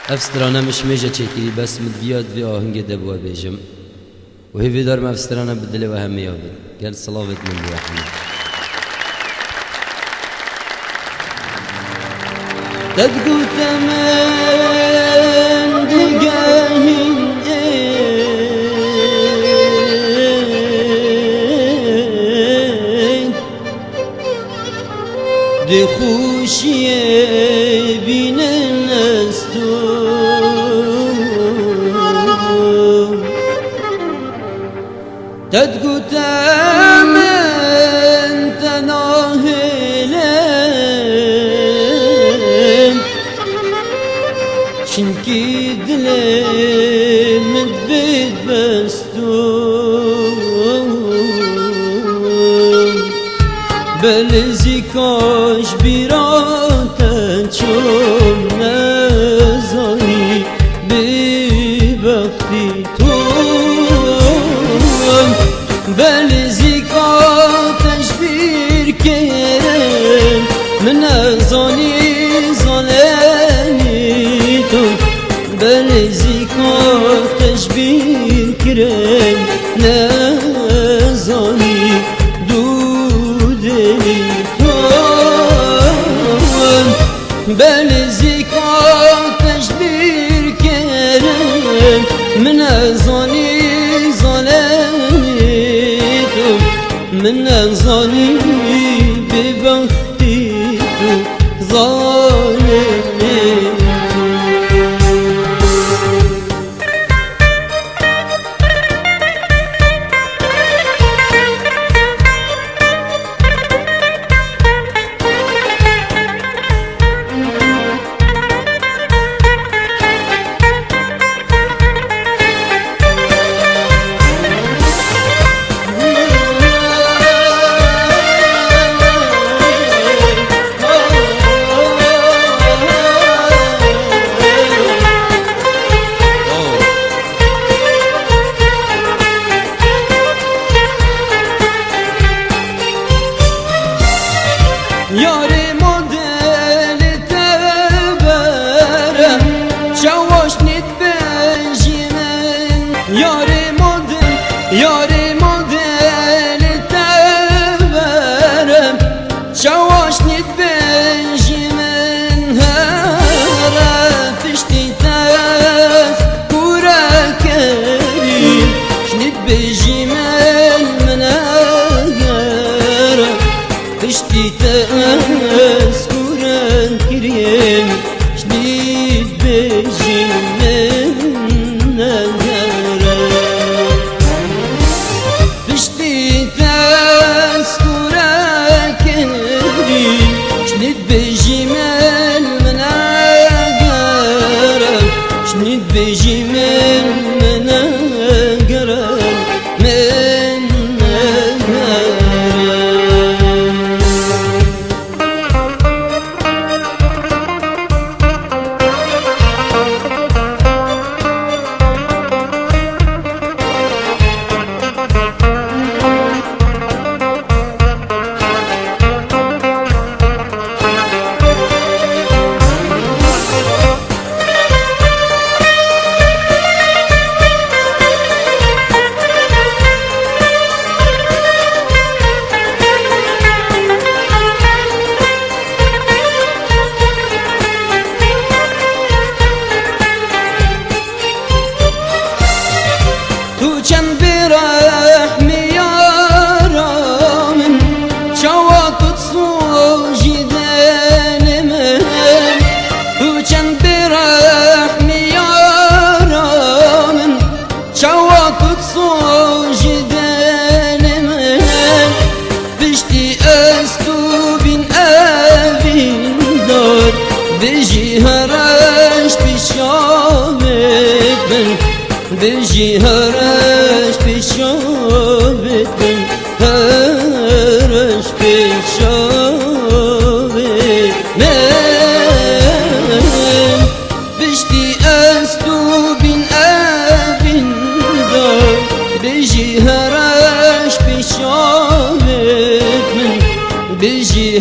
افسترانا مش ميجا تشكيلي بس مدفيات في آهنگ دبوا بيجم وهي في دار ما افسترانا بدل وهمية قال صلاة من الرحمن تدقو تمن دقاهن دي خوشيه بين الناس تدقو تمن تناهلين شنكي دلي مدبت بستون بلزي كاش براتا چون نزاني ببختي تون بلزي كاتش بير كيرن من نزاني ظالمي تون بلزي كاتش بير كيرن نزاني بلزي كاتش بير كيرن من نزاني ظالميتو من نزاني ببختيتو ظالميتو یاری مدل تبرم چواش نیت بنجیمن یاری مدل تبرم چواش نیت بنجیمن هر پشتی تاز کورا کریم شنیت بنجیمن من اگرم پشتی تاز کورا کریم شنیت بنجیمن پشتی تاز کورا کریم شنیت بنجیمن من اگرم شنیت بنجیمن من اگرم چند برحمی یارم شواتت سوژی دل من تو چند برحمی یارم شواتت سوژی دل من پشتی از تو بین اوین دار بجی هرش پیشامت من بجی هرش پیشامت من هرش پیشامت من بشتی از تو بین اوین دار بجی هرش پیشامت من بجی